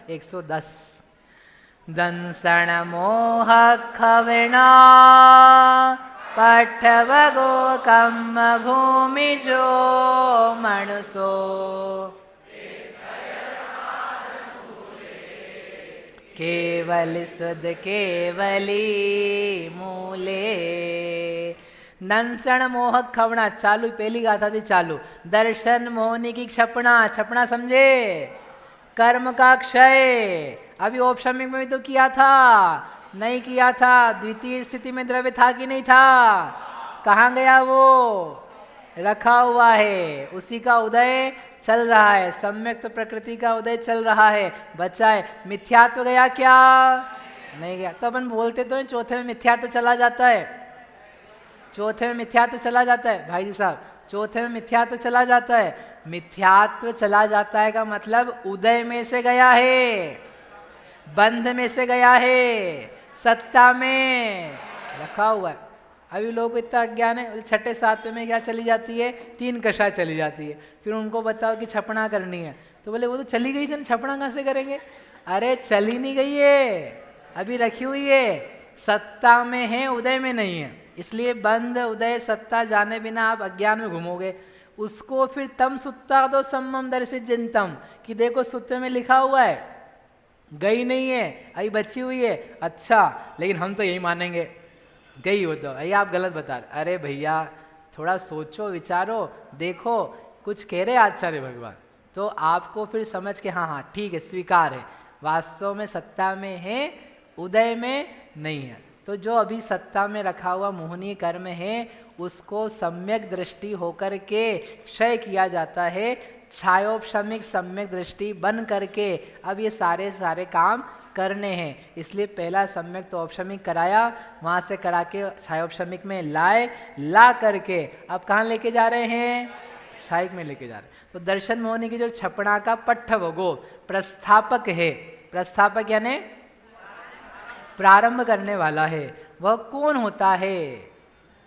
110। दंसण मोह खवणा पठवगो कम भूमि जो मनुसो केवल सुध केवली मूले। दंसण मोह खवणा चालू, पहली गाथा थी चालू। दर्शन मोहनी की क्षपणा, क्षपणा समझे, कर्म का क्षय। अभी औपशमिक में भी तो किया था, नहीं किया था। द्वितीय स्थिति में द्रव्य था कि नहीं था? कहाँ गया वो? रखा हुआ है, उसी का उदय चल रहा है, सम्यक तो प्रकृति का उदय चल रहा है। बच्चा है, मिथ्यात्व गया क्या? नहीं गया। तो अपन बोलते तो चौथे में मिथ्यात्व चला जाता है, चौथे में मिथ्यात्व चला जाता है भाई जी साहब, चौथे में मिथ्यात्व चला जाता है। मिथ्यात्व चला जाता है का मतलब उदय में से गया है, बंध में से गया है, सत्ता में रखा हुआ है। अभी लोगों को इतना ज्ञान है, छठे सातवें में क्या चली जाती है? 3 कषा चली जाती है। फिर उनको बताओ कि छपना करनी है, तो बोले वो तो चली गई थी, छपना कहाँ से करेंगे? अरे चली नहीं गई है, अभी रखी हुई है, सत्ता में है, उदय में नहीं है। इसलिए बंध उदय सत्ता जाने बिना आप अज्ञान में घूमोगे। उसको फिर तम सुत्ता दो सम्मम दर्शित जिनतम, कि देखो सूत्र में लिखा हुआ है गई नहीं है, अभी बची हुई है। अच्छा, लेकिन हम तो यही मानेंगे गई हो तो। अरे आप गलत बता रहे। अरे भैया थोड़ा सोचो विचारो, देखो कुछ कह रहे आचार्य भगवान, तो आपको फिर समझ के हाँ हाँ ठीक है, स्वीकार है, वास्तव में सत्ता में है, उदय में नहीं है। तो जो अभी सत्ता में रखा हुआ मोहनीय कर्म है उसको सम्यक दृष्टि होकर के क्षय किया जाता है, छायोपशमिक सम्यक दृष्टि बन करके अब ये सारे सारे काम करने हैं। इसलिए पहला सम्यक तो औपशमिक कराया, वहाँ से करा के छायोपशमिक में लाए, ला करके अब कहाँ लेके जा रहे हैं? क्षायिक में लेके जा रहे हैं। तो दर्शन मोहनी की जो छपड़ा का पट्ठवगो प्रस्थापक है, प्रस्थापक यानी प्रारंभ करने वाला है, वह कौन होता है?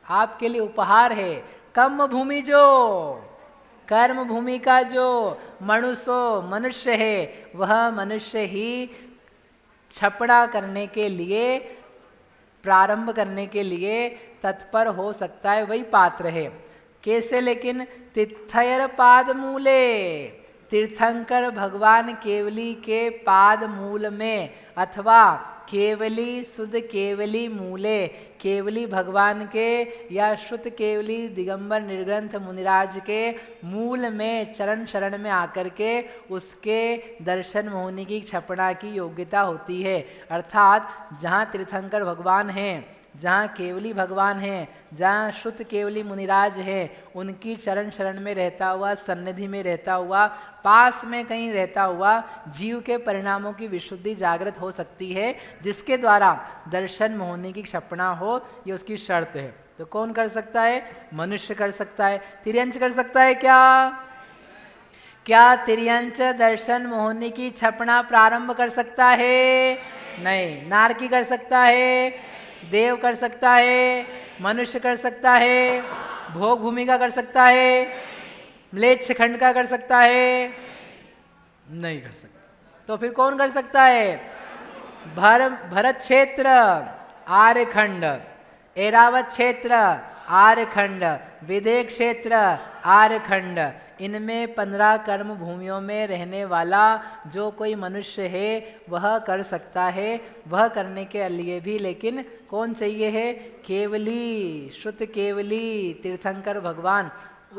आपके लिए उपहार है। कर्म भूमि जो, कर्म भूमि का जो मनुष्य है, वह मनुष्य ही छपड़ा करने के लिए, प्रारंभ करने के लिए तत्पर हो सकता है, वही पात्र है। कैसे? लेकिन तीर्थयर पाद मूले, तीर्थंकर भगवान केवली के पाद मूल में, अथवा केवली शुद्ध केवली मूले, केवली भगवान के या शुद्ध केवली दिगंबर निर्ग्रंथ मुनिराज के मूल में, चरण शरण में आकर के उसके दर्शन मोहनी की छपड़ा की योग्यता होती है। अर्थात जहाँ तीर्थंकर भगवान हैं, जहाँ केवली भगवान हैं, जहाँ शुद्ध केवली मुनिराज हैं, उनकी चरण शरण में रहता हुआ, सन्निधि में रहता हुआ, पास में कहीं रहता हुआ जीव के परिणामों की विशुद्धि जागृत हो सकती है, जिसके द्वारा दर्शन मोहनी की क्षपणा हो, ये उसकी शर्त है। तो कौन कर सकता है? मनुष्य कर सकता है। तिर्यंच कर सकता है क्या? क्या तिर्यंच दर्शन मोहनी की छपणा प्रारंभ कर सकता है? नहीं। नारकी कर सकता है, देव कर सकता है, मनुष्य कर सकता है, भोग भूमिका कर सकता है, म्लेच्छ खंड का कर सकता है? नहीं कर सकता। तो फिर कौन कर सकता है? भरत क्षेत्र आर्यखंड, ऐरावत क्षेत्र आर्यखंड, विदेह क्षेत्र आर्यखंड, इनमें 15 कर्म भूमियों में रहने वाला जो कोई मनुष्य है वह कर सकता है। वह करने के लिए भी लेकिन कौन चाहिए है? केवली, शुद्ध केवली तीर्थंकर भगवान।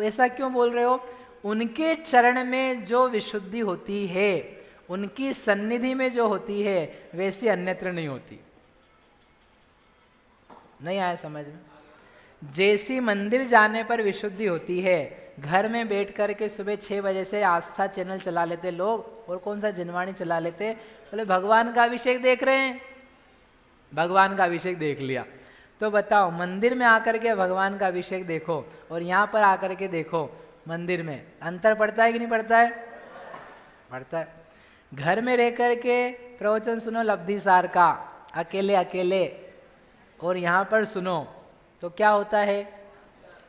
ऐसा क्यों बोल रहे हो? उनके चरण में जो विशुद्धि होती है, उनकी सन्निधि में जो होती है, वैसी अन्यत्र नहीं होती। नहीं आया समझ में? जैसी मंदिर जाने पर विशुद्धि होती है, घर में बैठ कर के सुबह 6 बजे से आस्था चैनल चला लेते लोग, और कौन सा जिनवाणी चला लेते, बोले भगवान का अभिषेक देख रहे हैं, भगवान का अभिषेक देख लिया। तो बताओ, मंदिर में आकर के भगवान का अभिषेक देखो और यहाँ पर आकर के देखो मंदिर में, अंतर पड़ता है कि नहीं पड़ता है? पड़ता है। घर में रह कर के प्रवचन सुनो लब्धि सार का, अकेले अकेले, और यहाँ पर सुनो, तो क्या होता है?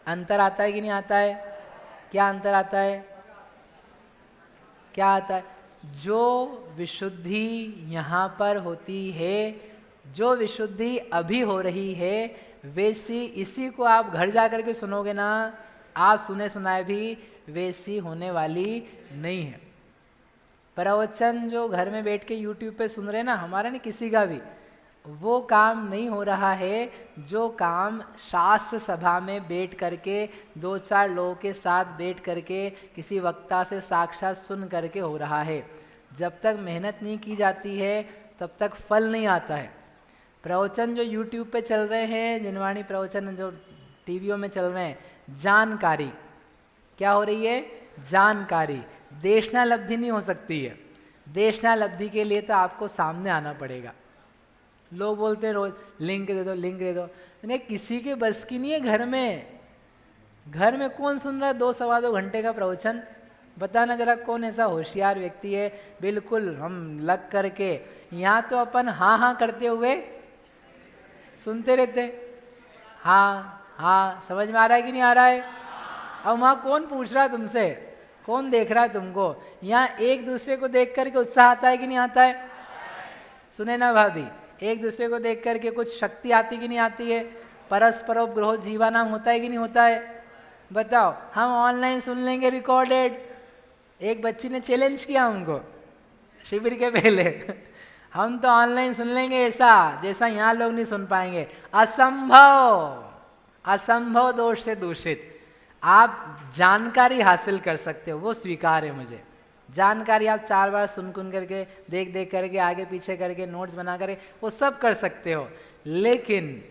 अंतर आता है कि नहीं आता है? क्या अंतर आता है? क्या आता है? जो विशुद्धि यहाँ पर होती है, जो विशुद्धि अभी हो रही है, वैसी इसी को आप घर जा कर के सुनोगे ना, आप सुने सुनाए भी वैसी होने वाली नहीं है। प्रवचन जो घर में बैठ के YouTube पे सुन रहे हैं ना, हमारा नहीं किसी का भी, वो काम नहीं हो रहा है जो काम शास्त्र सभा में बैठ करके 2-4 लोगों के साथ बैठ करके किसी वक्ता से साक्षात सुन करके हो रहा है। जब तक मेहनत नहीं की जाती है तब तक फल नहीं आता है। प्रवचन जो YouTube पे चल रहे हैं, जिनवाणी प्रवचन जो टीवियों में चल रहे हैं, जानकारी क्या हो रही है? जानकारी। देशना लब्धि नहीं हो सकती है। देशना लब्धि के लिए तो आपको सामने आना पड़ेगा। लोग बोलते हैं रोज लिंक दे दो, लिंक दे दो। मैंने किसी के बस की नहीं है। घर में कौन सुन रहा है 2-2.25 घंटे का प्रवचन? बताना जरा, कौन ऐसा होशियार व्यक्ति है? बिल्कुल हम लग करके यहाँ तो अपन हाँ हाँ करते हुए सुनते रहते। हाँ हाँ, समझ में आ रहा है कि नहीं आ रहा है? अब वहाँ कौन पूछ रहा है तुमसे? कौन देख रहा है तुमको? यहाँ एक दूसरे को देख करके उत्साह आता है कि नहीं आता है? सुने ना भाभी, एक दूसरे को देख करके कुछ शक्ति आती कि नहीं आती है? परस्परोपग्रह जीवानाम होता है कि नहीं होता है? बताओ। हम ऑनलाइन सुन लेंगे रिकॉर्डेड। एक बच्ची ने चैलेंज किया हमको शिविर के पहले हम तो ऑनलाइन सुन लेंगे ऐसा जैसा यहाँ लोग नहीं सुन पाएंगे। असंभव, असंभव दोष से दूषित। आप जानकारी हासिल कर सकते हो, वो स्वीकार है मुझे। जानकारी आप 4 बार सुन करके देख देख करके आगे पीछे करके नोट्स बना करके वो सब कर सकते हो, लेकिन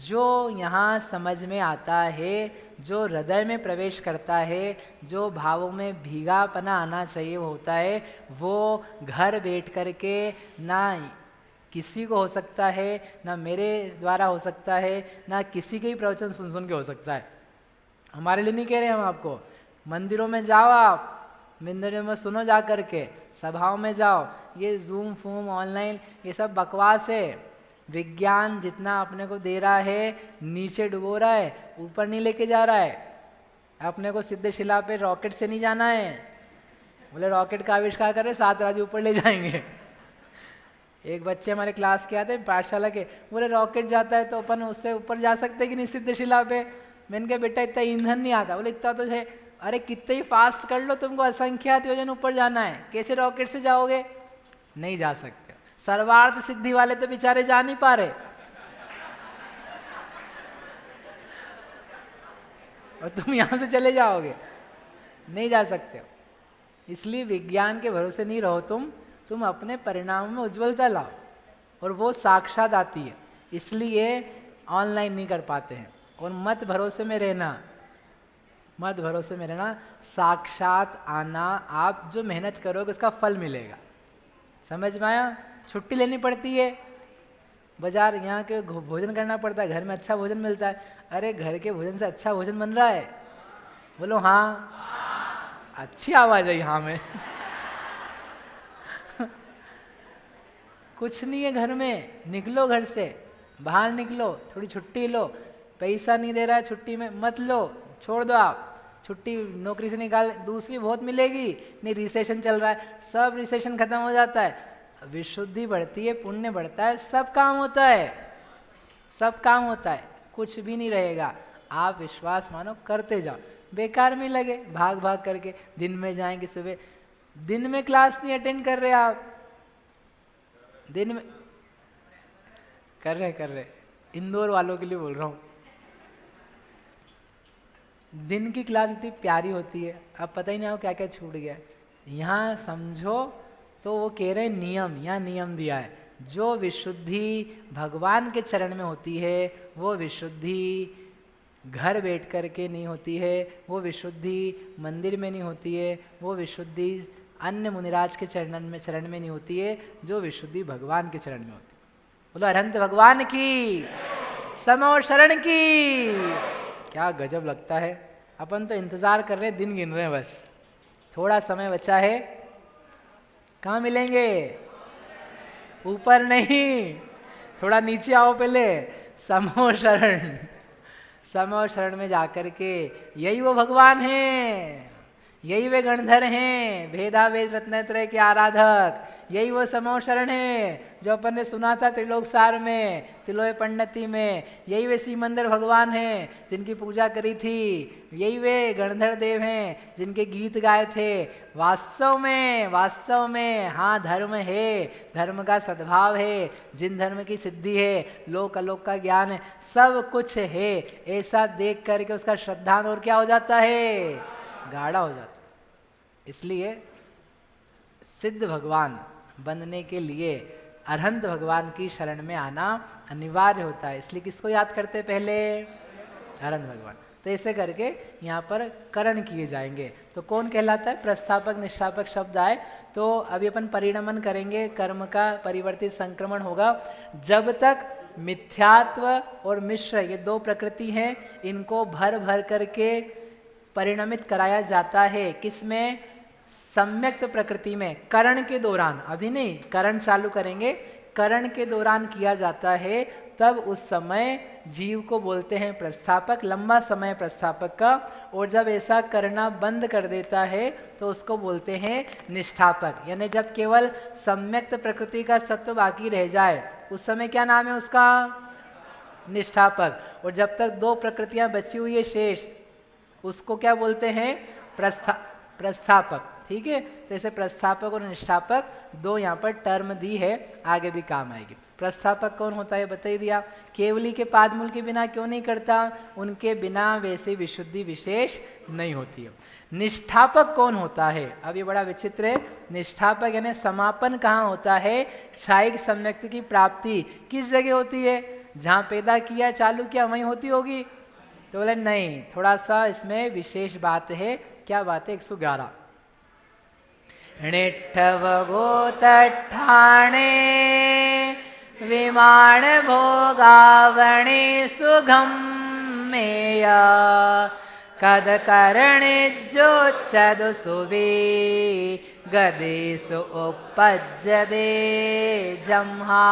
जो यहाँ समझ में आता है, जो हृदय में प्रवेश करता है, जो भावों में भीगापना आना चाहिए वो होता है, वो घर बैठ करके ना किसी को हो सकता है, ना मेरे द्वारा हो सकता है, ना किसी के ही प्रवचन सुन सुन के हो सकता है। हमारे लिए नहीं कह रहे हम आपको। मंदिरों में जाओ, आप मंदिरों में सुनो जा करके, सभाओं में जाओ। ये जूम फूम ऑनलाइन ये सब बकवास है। विज्ञान जितना अपने को दे रहा है नीचे डुबो रहा है, ऊपर नहीं लेके जा रहा है। अपने को सिद्ध शिला पे रॉकेट से नहीं जाना है। बोले रॉकेट का आविष्कार करे 7 राज्य ऊपर ले जाएंगे। एक बच्चे हमारे क्लास के आते पाठशाला के, बोले रॉकेट जाता है तो अपन उससे ऊपर जा सकते कि नहीं सिद्ध शिला पे? मैंने कहा बेटा इतना ईंधन नहीं आता। बोले इतना तो है। अरे कितने ही फास्ट कर लो, तुमको असंख्यात योजन ऊपर जाना है, कैसे रॉकेट से जाओगे? नहीं जा सकते। सर्वार्थ सिद्धि वाले तो बेचारे जा नहीं पा रहे, और तुम यहां से चले जाओगे? नहीं जा सकते हो। इसलिए विज्ञान के भरोसे नहीं रहो तुम अपने परिणामों में उज्ज्वलता लाओ, और वो साक्षात आती है। इसलिए ऑनलाइन नहीं कर पाते हैं। और मत भरोसे में रहना, मत भरोसे में रहना। साक्षात आना, आप जो मेहनत करोगे उसका फल मिलेगा। समझ में आया? छुट्टी लेनी पड़ती है, बाजार यहाँ के भोजन करना पड़ता है, घर में अच्छा भोजन मिलता है। अरे घर के भोजन से अच्छा भोजन बन रहा है? बोलो हाँ। अच्छी आवाज़ है यहाँ में। कुछ नहीं है घर में। निकलो घर से, बाहर निकलो, थोड़ी छुट्टी लो। पैसा नहीं दे रहा है छुट्टी में, मत लो, छोड़ दो। आप छुट्टी नौकरी से निकाल, दूसरी बहुत मिलेगी। नहीं रिसेशन चल रहा है, सब रिसेशन खत्म हो जाता है, विशुद्धि बढ़ती है, पुण्य बढ़ता है, सब काम होता है, सब काम होता है। कुछ भी नहीं रहेगा। आप विश्वास मानो, करते जाओ। बेकार में लगे भाग भाग करके। दिन में जाएंगे सुबह, दिन में क्लास नहीं अटेंड कर रहे आप, दिन में कर रहे। इंदौर वालों के लिए बोल रहा हूँ। दिन की क्लास इतनी प्यारी होती है, अब पता ही नहीं हो क्या क्या छूट गया। यहाँ समझो तो वो कह रहे नियम, यहाँ नियम दिया है। जो विशुद्धि भगवान के चरण में होती है, वो विशुद्धि घर बैठ कर के नहीं होती है, वो विशुद्धि मंदिर में नहीं होती है, वो विशुद्धि अन्य मुनिराज के चरण में नहीं होती है, जो विशुद्धि भगवान के चरण में होती है। बोलो अरहंत भगवान की, समो शरण की। क्या गजब लगता है। अपन तो इंतज़ार कर रहे हैं, दिन गिन रहे हैं बस। थोड़ा समय बचा है, कहाँ मिलेंगे? ऊपर नहीं, थोड़ा नीचे आओ पहले। समो शरण, समो शरण में जाकर के यही वो भगवान है, यही वे गणधर हैं, भेदा वेद रत्नत्रय के आराधक। यही वो समो शरण है जो अपन ने सुना था त्रिलोक सार में, तिलोय पंडिती में। यही वे सीमंदर भगवान हैं जिनकी पूजा करी थी। यही वे गणधर देव हैं जिनके गीत गाए थे। वास्तव में हाँ, धर्म है, धर्म का सद्भाव है, जिन धर्म की सिद्धि है, लोक अलोक का ज्ञान है, सब कुछ है। ऐसा देख करके उसका श्रद्धान और क्या हो जाता है, गाढ़ा हो जाता है। इसलिए सिद्ध भगवान बनने के लिए अरहंत भगवान की शरण में आना अनिवार्य होता है। इसलिए किसको याद करते पहले, अरहंत भगवान। तो ऐसे करके यहाँ पर करण किए जाएंगे। तो कौन कहलाता है, प्रस्थापक निष्ठापक शब्द आए तो अभी अपन परिणमन करेंगे, कर्म का परिवर्तित संक्रमण होगा। जब तक मिथ्यात्व और मिश्र ये दो प्रकृति हैं, इनको भर भर करके परिणमित कराया जाता है। किसमें, सम्यक्त प्रकृति में। करण के दौरान, अभी नहीं, करण चालू करेंगे, करण के दौरान किया जाता है। तब उस समय जीव को बोलते हैं प्रस्थापक, लंबा समय प्रस्थापक का। और जब ऐसा करना बंद कर देता है तो उसको बोलते हैं निष्ठापक। यानी जब केवल सम्यक्त प्रकृति का सत्व बाकी रह जाए उस समय क्या नाम है उसका, निष्ठापक। और जब तक दो प्रकृतियां बची हुई है शेष, उसको क्या बोलते हैं, प्रस्थापक। ठीक है, तो ऐसे प्रस्थापक और निष्ठापक दो यहाँ पर टर्म दी है, आगे भी काम आएगी। प्रस्थापक कौन होता है बता ही दिया, केवली के पादमूल के बिना क्यों नहीं करता, उनके बिना वैसे विशुद्धि विशेष नहीं होती है। निष्ठापक कौन होता है, अब ये बड़ा विचित्र है। निष्ठापक यानी समापन कहाँ होता है, क्षायिक सम्यक्त की प्राप्ति किस जगह होती है, जहाँ पैदा किया चालू किया वहीं होती होगी। तो बोले नहीं, थोड़ा सा इसमें विशेष बात है। क्या बात है, 111 निठव गोतठाणे विमाण भोगावणे सुगम मेय कद करणे जो चद सुवे गदे सु उपज्जदे जम्हा।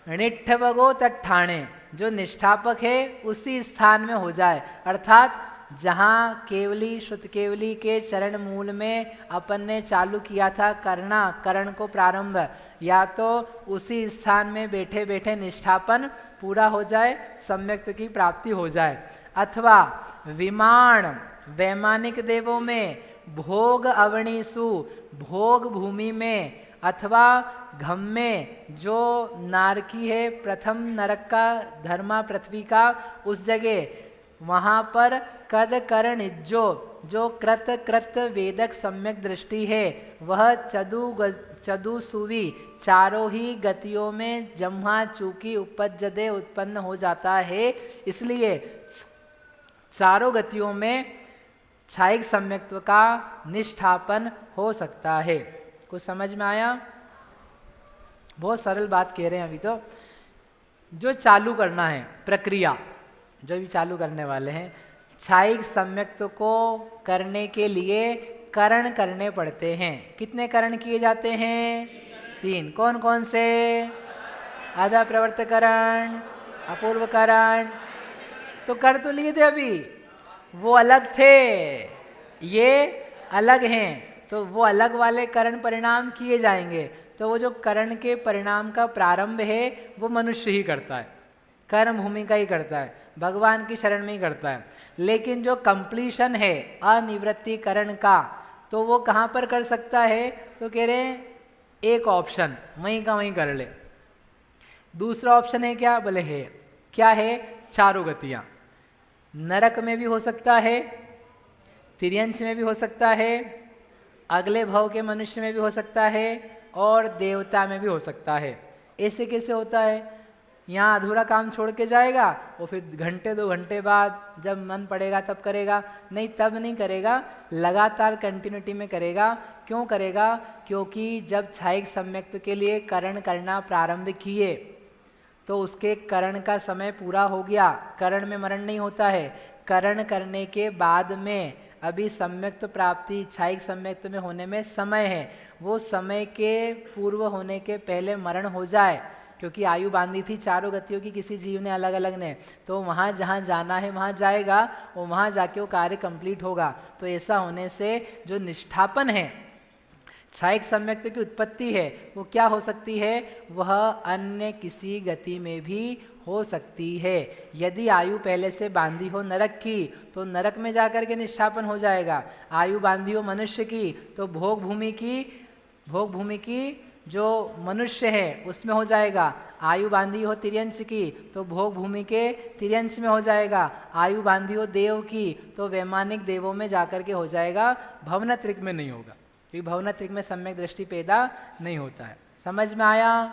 निठव गोतठाणे, जो निष्ठापक है उसी स्थान में हो जाए, अर्थात जहाँ केवली शुद्ध केवली के चरण मूल में अपन ने चालू किया था करना, करण को प्रारंभ, या तो उसी स्थान में बैठे बैठे निष्ठापन पूरा हो जाए, सम्यक्त की प्राप्ति हो जाए। अथवा विमाण वैमानिक देवों में, भोग अवणीसु भोग भूमि में, अथवा घम में जो नारकी है, प्रथम नरक का धर्मा पृथ्वी का, उस जगह वहाँ पर कद करण जो कृत वेदक सम्यक दृष्टि है, वह चदु सुवी चारों ही गतियों में जम्हा चूकी उपज्जदे उत्पन्न हो जाता है। इसलिए चारों गतियों में क्षायिक सम्यक्त्व का निष्ठापन हो सकता है। कुछ समझ में आया, बहुत सरल बात कह रहे हैं। अभी तो जो चालू करना है प्रक्रिया, जो भी चालू करने वाले हैं, क्षायिक सम्यक्त्व को करने के लिए करण करने पड़ते हैं। कितने करण किए जाते हैं, 3। कौन कौन से, आधा प्रवर्तकरण, अपूर्व करण। तो कर तो लिए थे अभी, वो अलग थे, ये अलग हैं, तो वो अलग वाले करण परिणाम किए जाएंगे। तो वो जो करण के परिणाम का प्रारंभ है वो मनुष्य ही करता है, कर्म भूमि का ही करता है, भगवान की शरण में ही करता है। लेकिन जो कंप्लीशन है अनिवृत्तिकरण का, तो वो कहाँ पर कर सकता है, तो कह रहे हैं एक ऑप्शन वहीं का वहीं कर ले। दूसरा ऑप्शन है क्या, बोले है, क्या है, चारों गतियाँ। नरक में भी हो सकता है, तिर्यंश में भी हो सकता है, अगले भाव के मनुष्य में भी हो सकता है, और देवता में भी हो सकता है। ऐसे कैसे होता है, यहाँ अधूरा काम छोड़ के जाएगा और फिर घंटे 2 घंटे बाद जब मन पड़ेगा तब करेगा, नहीं तब नहीं करेगा, लगातार कंटिन्यूटी में करेगा। क्यों करेगा, क्योंकि जब क्षायिक सम्यक्त के लिए करण करना प्रारंभ किए तो उसके करण का समय पूरा हो गया। करण में मरण नहीं होता है, करण करने के बाद में अभी सम्यक्त प्राप्ति क्षायिक सम्यक्त में होने में समय है। वो समय के पूर्व होने के पहले मरण हो जाए क्योंकि आयु बांधी थी चारों गतियों की किसी जीव ने अलग अलग ने, तो वहाँ जहाँ जाना है वहाँ जाएगा और वहाँ जाके वो कार्य कंप्लीट होगा। तो ऐसा होने से जो निष्ठापन है, क्षायिक सम्यक्त्व की उत्पत्ति है, वो क्या हो सकती है, वह अन्य किसी गति में भी हो सकती है। यदि आयु पहले से बांधी हो नरक की तो नरक में जाकर के निष्ठापन हो जाएगा, आयु बांधी हो मनुष्य की तो भोग भूमि की जो मनुष्य है उसमें हो जाएगा, आयु बांधी हो तिर्यंश की तो भोग भूमि के तिर्यंश में हो जाएगा, आयु बांधी हो देव की तो वैमानिक देवों में जाकर के हो जाएगा, भवनत्रिक में नहीं होगा, क्योंकि भवनत्रिक में सम्यक दृष्टि पैदा नहीं होता है। समझ में आया?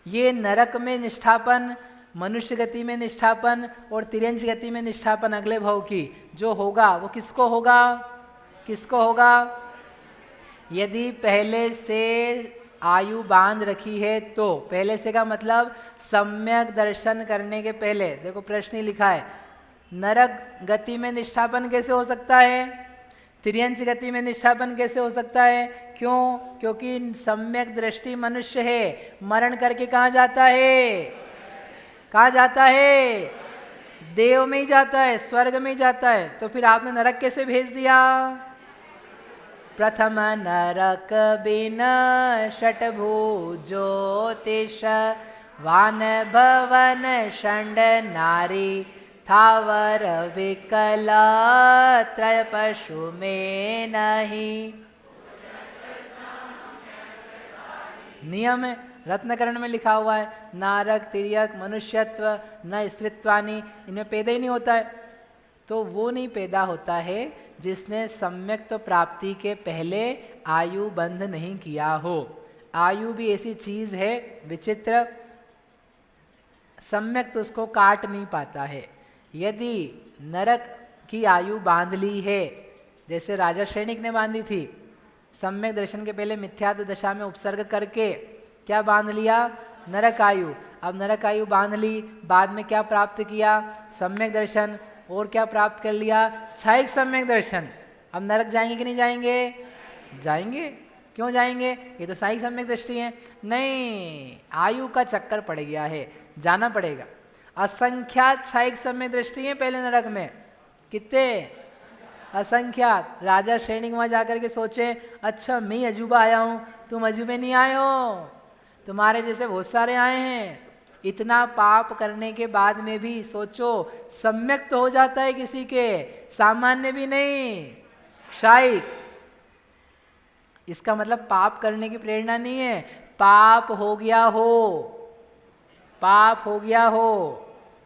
ये नरक में निष्ठापन, मनुष्य गति में निष्ठापन और तिर्यंश गति में निष्ठापन अगले भव की जो होगा वो किसको होगा? यदि पहले से आयु बांध रखी है तो, पहले से का मतलब सम्यक दर्शन करने के पहले। देखो प्रश्न ही लिखा है, नरक गति में निष्ठापन कैसे हो सकता है, तिर्यंश गति में निष्ठापन कैसे हो सकता है? क्यों? क्योंकि सम्यक दृष्टि मनुष्य है, मरण करके कहाँ जाता है? देव में ही जाता है, स्वर्ग में ही जाता है। तो फिर आपने नरक कैसे भेज दिया? प्रथम नरक बिन षटभु ज्योतिष वान भवन षंड नारी थावर विकला त्रय पशु में नहीं। नियम है, रत्नकरण में लिखा हुआ है, नारक तिर्यक मनुष्यत्व न स्त्रीत्वानि, इनमें पैदा ही नहीं होता है। तो वो नहीं पैदा होता है जिसने सम्यक तो प्राप्ति के पहले आयु बंध नहीं किया हो। आयु भी ऐसी चीज है विचित्र, सम्यक तो उसको काट नहीं पाता है। यदि नरक की आयु बांध ली है, जैसे राजा श्रेणिक ने बांधी थी, सम्यक दर्शन के पहले मिथ्यात्व दशा में उपसर्ग करके क्या बांध लिया? नरक आयु। अब नरक आयु बांध ली, बाद में क्या प्राप्त किया? सम्यक दर्शन। और क्या प्राप्त कर लिया? क्षायिक सम्यक दर्शन। अब नरक जाएंगे कि नहीं जाएंगे? क्यों जाएंगे? ये तो क्षायिक सम्यक दृष्टि है। नहीं, आयु का चक्कर पड़ गया है, जाना पड़ेगा। असंख्यात क्षायिक सम्यक दृष्टि है पहले नरक में, कितने? असंख्यात। राजा श्रेणिक वहाँ जाकर के सोचे, अच्छा मैं अजूबा आया हूँ, तुम अजूबे नहीं आए हो, तुम्हारे जैसे बहुत सारे आए हैं। इतना पाप करने के बाद में भी सोचो, सम्यक तो हो जाता है किसी के, सामान्य भी नहीं, क्षायिक। इसका मतलब पाप करने की प्रेरणा नहीं है, पाप हो गया हो,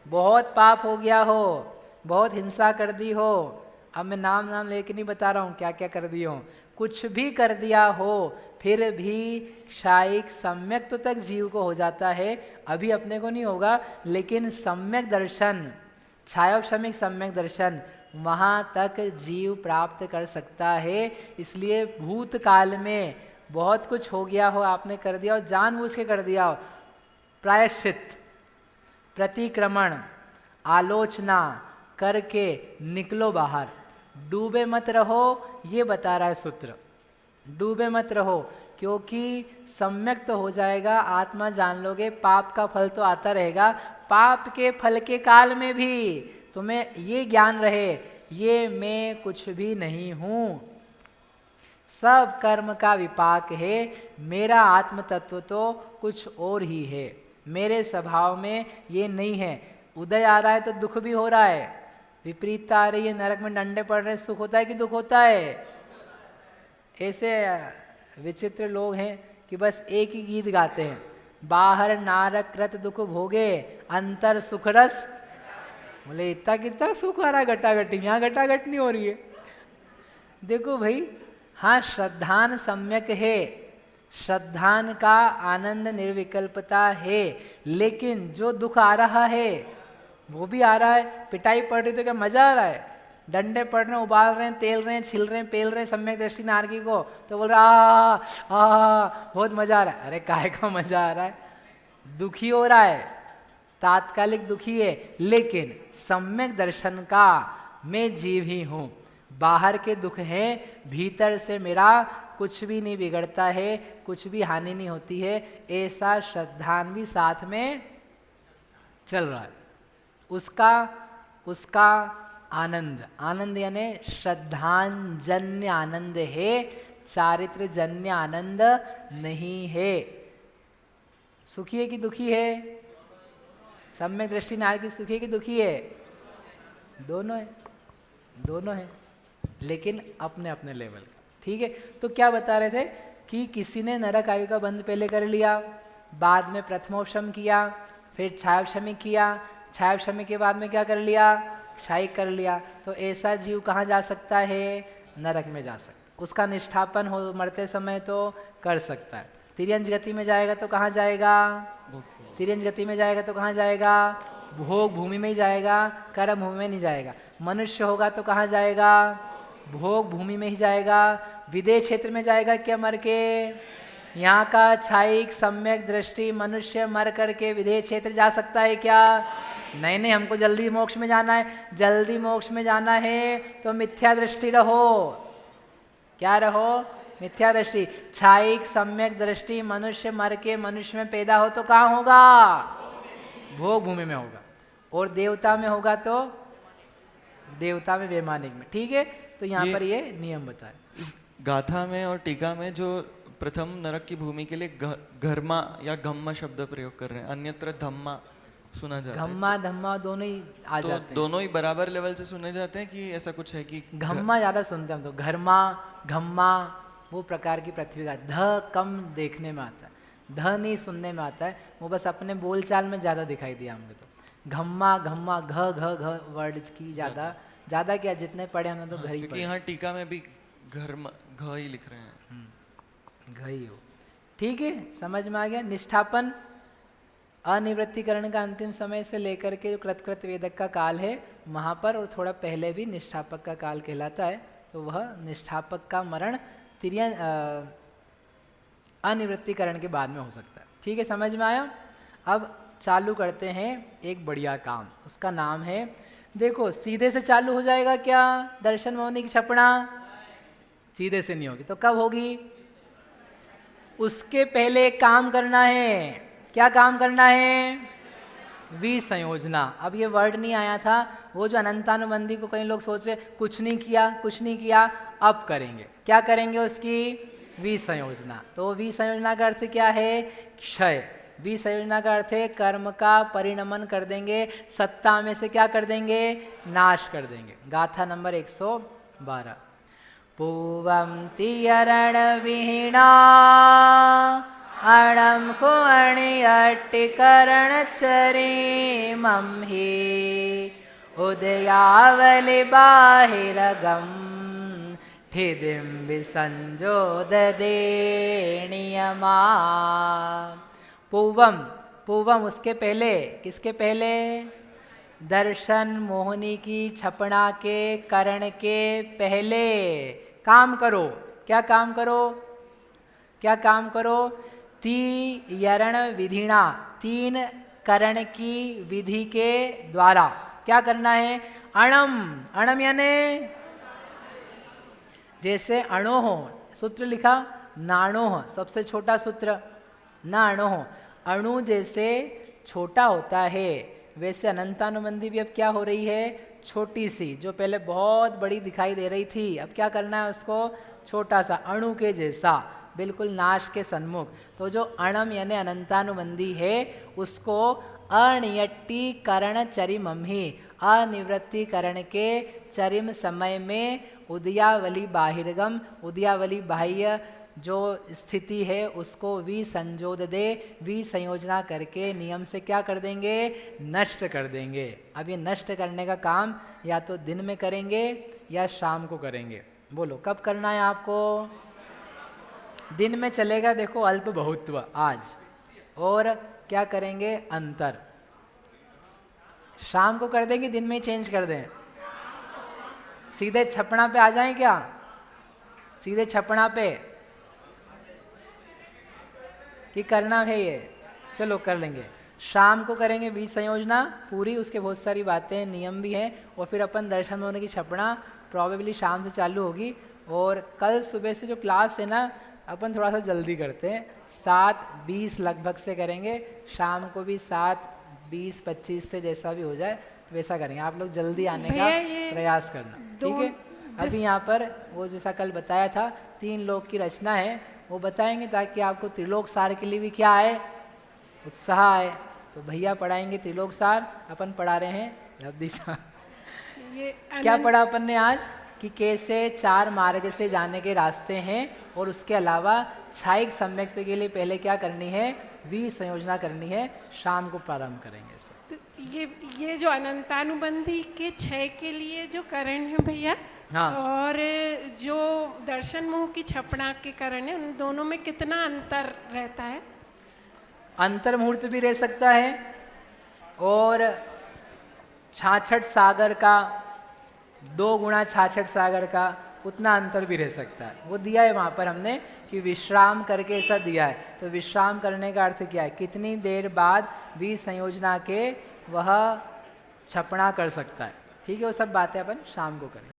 बहुत पाप हो गया हो, बहुत हिंसा कर दी हो। अब मैं नाम लेके नहीं बता रहा हूँ क्या क्या कर दिया हूँ, कुछ भी कर दिया हो, फिर भी क्षायिक सम्यक तो तक जीव को हो जाता है। अभी अपने को नहीं होगा, लेकिन सम्यक दर्शन, छायोपशमिक सम्यक दर्शन, वहाँ तक जीव प्राप्त कर सकता है। इसलिए भूतकाल में बहुत कुछ हो गया हो, आपने कर दिया हो, जानबूझ के कर दिया हो, प्रायश्चित, प्रतिक्रमण, आलोचना करके निकलो बाहर, डूबे मत रहो। ये बता रहा है सूत्र, डूबे मत रहो, क्योंकि सम्यक तो हो जाएगा, आत्मा जान लोगे, पाप का फल तो आता रहेगा। पाप के फल के काल में भी तुम्हें ये ज्ञान रहे, ये मैं कुछ भी नहीं हूँ, सब कर्म का विपाक है, मेरा आत्म तत्व तो कुछ और ही है, मेरे स्वभाव में ये नहीं है। उदय आ रहा है तो दुख भी हो रहा है, विपरीतता आ रही है, नरक में डंडे पड़ रहे हैं, सुख होता है कि दुख होता है? ऐसे विचित्र लोग हैं कि बस एक ही गीत गाते हैं, बाहर नारक कृत दुख भोगे अंतर सुख रस। बोले इतना कितना सुख आ रहा है, घटाघटी, यहाँ घटाघट नहीं हो रही है। देखो भाई, हाँ श्रद्धान सम्यक है, श्रद्धान का आनंद निर्विकल्पता है, लेकिन जो दुख आ रहा है वो भी आ रहा है। पिटाई पड़ रही तो क्या मजा आ रहा है? डंडे पड़ रहे हैं, उबाल रहे हैं, तेल रहे हैं, छिल रहे हैं, पेल रहे हैं सम्यक दृष्टि नारकी को, तो बोल रहा बहुत मजा आ रहा है। अरे काहे का मजा आ रहा है? दुखी हो रहा है, तात्कालिक दुखी है, लेकिन सम्यक दर्शन का मैं जीव ही हूँ। बाहर के दुख हैं, भीतर से मेरा कुछ भी नहीं बिगड़ता है, कुछ भी हानि नहीं होती है, ऐसा श्रद्धान भी साथ में चल रहा है। उसका आनंद, आनंद यानी श्रद्धांजन्य आनंद है, चारित्र जन्य आनंद नहीं है। सुखी है कि दुखी है? सम्यक दृष्टि नार की सुखी है कि दुखी है? दोनों है, दोनों है, लेकिन अपने अपने लेवल का। ठीक है, तो क्या बता रहे थे कि किसी ने नरक आयु का बंध पहले कर लिया, बाद में प्रथमोपशम किया, फिर छायोपशमी किया, छायोपशमी के बाद में क्या कर लिया? क्षायिक कर लिया। तो ऐसा जीव कहाँ जा सकता है? नरक में जा सकता। उसका निष्ठापन हो मरते समय तो कर सकता है। तिर्यंज गति में जाएगा तो कहाँ जाएगा? तिर्यंज गति में जाएगा तो कहाँ जाएगा? भोग भूमि में ही जाएगा, कर्म भूमि में नहीं जाएगा। मनुष्य होगा तो कहाँ जाएगा? भोग भूमि में ही जाएगा। विदेश क्षेत्र में जाएगा क्या मर के? यहाँ का छायिक सम्यक दृष्टि मनुष्य मर करके विदेश क्षेत्र जा सकता है क्या? नहीं नहीं, हमको जल्दी मोक्ष में जाना है। जल्दी मोक्ष में जाना है तो मिथ्या दृष्टि रहो। क्या रहो? मिथ्या दृष्टि। छायिक सम्यक दृष्टि मनुष्य मर के मनुष्य में पैदा हो तो कहाँ होगा? भोग भूमि में होगा। और देवता में होगा तो देवता में, वैमानिक में। ठीक है, तो यहाँ पर ये नियम बताए। इस गाथा में और टीका में जो प्रथम नरक की भूमि के लिए घर्मा या घम्मा शब्द प्रयोग कर रहे हैं, अन्यत्र धम्मा सुना जाता है। घम्मा धम्मा दोनों ही आ तो जाते हैं। दोनों ही बराबर लेवल से सुने जाते हैं कि ऐसा कुछ है कि घम्मा ज्यादा सुनते हैं हम तो। घर्मा घम्मा वो प्रकार की पृथ्वी का। ध कम देखने में आता है, ध नहीं सुनने में आता है, वो बस अपने बोलचाल में ज्यादा दिखाई दिया हमको तो। घम्मा घम्मा घ घ घ वर्ड की ज्यादा ज्यादा क्या, जितने पढ़े हमने तो घर ही क्योंकि यहाँ टीका में भी घर्म घ ही लिख रहे हैं, घ ही हो। ठीक है, समझ में आ गया। निष्ठापन अनिवृत्तिकरण का अंतिम समय से लेकर के जो कृतकृत वेदक का काल है वहाँ पर, और थोड़ा पहले भी निष्ठापक का काल कहलाता है। तो वह निष्ठापक का मरण अनिवृत्तिकरण के बाद में हो सकता है। ठीक है, समझ में आया। अब चालू करते हैं एक बढ़िया काम, उसका नाम है, देखो सीधे से चालू हो जाएगा क्या? दर्शन मौनी की छपड़ा सीधे से नहीं होगी तो कब होगी? उसके पहले एक काम करना है। क्या काम करना है? विसंयोजना। अब ये वर्ड नहीं आया था, वो जो अनंतानुबंधी को कई लोग सोच रहे कुछ नहीं किया कुछ नहीं किया, अब करेंगे। क्या करेंगे? उसकी विसंयोजना। तो विसंयोजना का अर्थ क्या है? क्षय। विसंयोजना का अर्थ है कर्म का परिणमन कर देंगे, सत्ता में से क्या कर देंगे? नाश कर देंगे। गाथा नंबर 112। पूवं तियरण विहीणा अणम को अणियट्टिकरण चरे मम्हे उदयावलि बाहिरगम ठिदिम विसंजोददे नियमा। पूवम, पूवम उसके पहले, किसके पहले? दर्शन मोहिनी की छपड़ा के करण के पहले काम करो। क्या काम करो? क्या काम करो? तीयरण विधिना, तीन करण की विधि के द्वारा क्या करना है? अणम, अणम यानी जैसे अणोह सूत्र लिखा, नाणोह सबसे छोटा सूत्र, ना अणोह। अणु जैसे छोटा होता है वैसे अनंतानुबंधी भी अब क्या हो रही है? छोटी सी। जो पहले बहुत बड़ी दिखाई दे रही थी, अब क्या करना है उसको? छोटा सा, अणु के जैसा, बिल्कुल नाश के सन्मुख। तो जो अणम यानी अनंतानुबंधी है उसको अनियट्टीकरण चरिमहि, अनिवृत्तिकरण के चरिम समय में उदयावली बाहिर्गम, उदयावली बाह्य जो स्थिति है उसको विसंजोद दे, विसंयोजना करके नियम से क्या कर देंगे? नष्ट कर देंगे। अब ये नष्ट करने का काम या तो दिन में करेंगे या शाम को करेंगे। बोलो कब करना है आपको? दिन में चलेगा, देखो अल्प बहुत्व आज, और क्या करेंगे? अंतर। शाम को कर देंगे, दिन में ही चेंज कर दें? सीधे छपड़ा पे आ जाएं क्या? सीधे छपड़ा पे कि करना है ये? चलो कर लेंगे। शाम को करेंगे विसंयोजना पूरी, उसके बहुत सारी बातें नियम भी हैं, और फिर अपन दर्शन होने की छपड़ा प्रॉबेबली शाम से चालू होगी, और कल सुबह से जो क्लास है ना, अपन थोड़ा सा जल्दी करते हैं, 7:20 लगभग से करेंगे, शाम को भी 7:20-25 से जैसा भी हो जाए तो वैसा करेंगे। आप लोग जल्दी आने का भैया ये प्रयास करना, ठीक है। अभी यहाँ पर वो जैसा कल बताया था 3 लोक की रचना है, वो बताएंगे ताकि आपको त्रिलोक सार के लिए भी क्या आए, उत्साह आए। तो भैया पढ़ाएंगे त्रिलोक सार, अपन पढ़ा रहे हैं रब्दी सार। ये क्या पढ़ा अपन ने आज कि कैसे 4 मार्ग से जाने के रास्ते हैं, और उसके अलावा क्षायिक सम्यक्त्व के लिए पहले क्या करनी है, संयोजना करनी है। शाम को प्रारंभ करेंगे इसे। तो ये जो अनंतानुबंधी के 6 के लिए जो करण है भैया, हाँ। और जो दर्शन मुंह की छपड़ा के करण है, उन दोनों में कितना अंतर रहता है? अंतर मुहूर्त भी रह सकता है, और 66 सागर का 2 गुणा 66 सागर का उतना अंतर भी रह सकता है। वो दिया है वहाँ पर हमने कि विश्राम करके ऐसा दिया है। तो विश्राम करने का अर्थ क्या है, कितनी देर बाद भी संयोजना के वह छपना कर सकता है, ठीक है। वो सब बातें अपन शाम को करें।